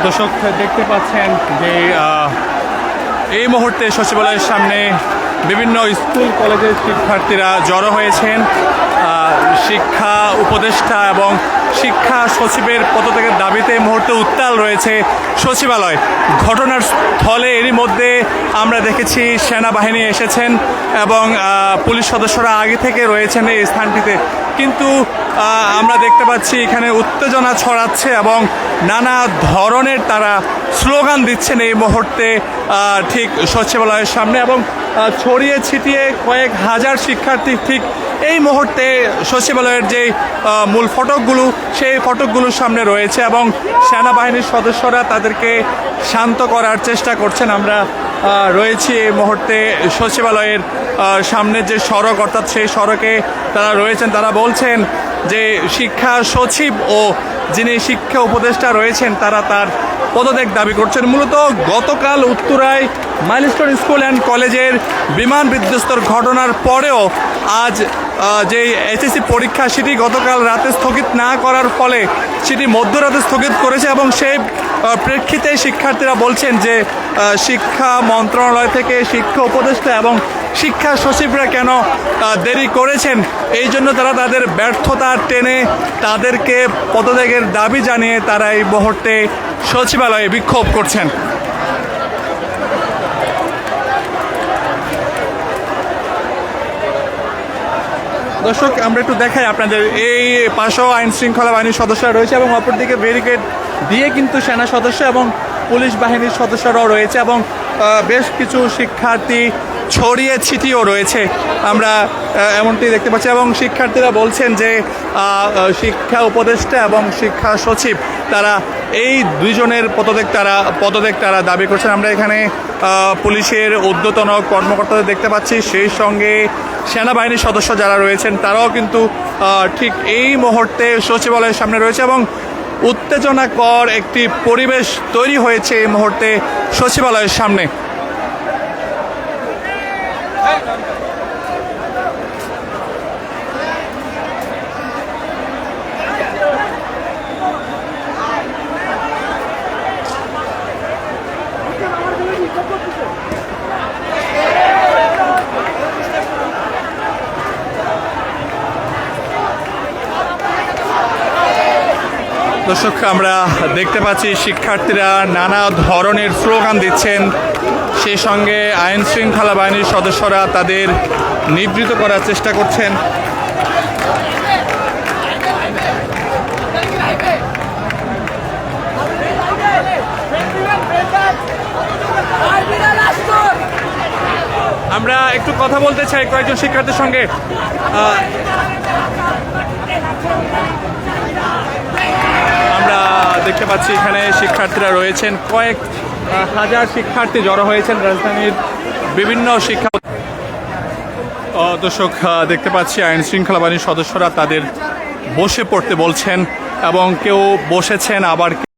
দর্শক দেখতে পাচ্ছেন যে এই মুহূর্তে সচিবালয়ের সামনে বিভিন্ন স্কুল কলেজের শিক্ষার্থীরা জড়ো হয়েছেন। শিক্ষা উপদেষ্টা এবং শিক্ষা সচিবের পদত্যাগের দাবিতে এই মুহূর্তে উত্তাল রয়েছে সচিবালয়। ঘটনার স্থলে এরই মধ্যে আমরা দেখেছি সেনাবাহিনী এসেছেন এবং পুলিশ সদস্যরা আগে থেকে রয়েছেন এই স্থানটিতে, কিন্তু আমরা দেখতে পাচ্ছি এখানে উত্তেজনা ছড়াচ্ছে এবং নানা ধরনের তারা স্লোগান দিচ্ছেন এই মুহূর্তে ঠিক সচিবালয়ের সামনে, এবং ছড়িয়ে ছিটিয়ে কয়েক হাজার শিক্ষার্থী ঠিক এই মুহূর্তে সচিবালয়ের যে মূল ফটকগুলো সেই ফটকগুলোর সামনে রয়েছে এবং সেনাবাহিনীর সদস্যরা তাদেরকে শান্ত করার চেষ্টা করছেন। আমরা রয়েছি এই মুহূর্তে সচিবালয়ের সামনে যে সড়ক, অর্থাৎ সেই সড়কে তারা রয়েছেন। তারা বলছেন যে শিক্ষা সচিব ও যিনি শিক্ষা উপদেষ্টা রয়েছেন তারা তার পদত্যাগ দাবি করছেন। মূলত গতকাল উত্তরায় মাইলস্টোন স্কুল অ্যান্ড কলেজের বিমান বিধ্বস্তর ঘটনার পরেও আজ যে এইচএসসি পরীক্ষা সেটি গতকাল রাতে স্থগিত না করার ফলে সেটি মধ্যরাতে স্থগিত করেছে এবং সেই প্রেক্ষিতে শিক্ষার্থীরা বলছেন যে শিক্ষা মন্ত্রণালয় থেকে শিক্ষা উপদেষ্টা এবং শিক্ষা সচিবরা কেন দেরি করেছেন, এই জন্য তারা তাদের ব্যর্থতা টেনে তাদেরকে পদত্যাগের দাবি জানিয়ে তারা এই মুহূর্তে সচিবালয়ে বিক্ষোভ করছেন। দর্শক আমরা একটু দেখাই আপনাদের, এই পাশেও আইন শৃঙ্খলা বাহিনীর সদস্যরা রয়েছে এবং অপরদিকে ব্যারিকেড দিয়ে কিন্তু সেনা সদস্য এবং পুলিশ বাহিনীর সদস্যরাও রয়েছে এবং বেশ কিছু শিক্ষার্থী ছড়িয়ে ছিটিয়েও রয়েছে, আমরা এমনটি দেখতে পাচ্ছি। এবং শিক্ষার্থীরা বলছেন যে শিক্ষা উপদেষ্টা এবং শিক্ষা সচিব তারা এই দুইজনের পদত্যাগ তারা দাবি করছেন। আমরা এখানে পুলিশের ঊর্ধ্বতন কর্মকর্তাদের দেখতে পাচ্ছি, সেই সঙ্গে সেনাবাহিনীর সদস্য যারা রয়েছেন তারাও কিন্তু ঠিক এই মুহূর্তে সচিবালয়ের সামনে রয়েছে এবং উত্তেজনাকর একটি পরিবেশ তৈরি হয়েছে এই মুহূর্তে সচিবালয়ের সামনে। দর্শক আমরা দেখতে পাচ্ছি শিক্ষার্থীরা নানা ধরনের স্লোগান দিচ্ছেন, সেই সঙ্গে আইন শৃঙ্খলা বাহিনীর সদস্যরা তাদের নিবৃত করার চেষ্টা করছেন। আমরা একটু কথা বলতে চাই কয়েকজন শিক্ষার্থীর সঙ্গে। আমরা দেখতে পাচ্ছি এখানে শিক্ষার্থীরা রয়েছেন, কয়েক হাজার শিক্ষার্থী জড়ো হয়েছেন রাজধানীর বিভিন্ন শিক্ষা। দর্শক দেখতে পাচ্ছি আইন শৃঙ্খলা বাহিনীর সদস্যরা তাদের বসে পড়তে বলছেন এবং কেউ বসেছেন, আবার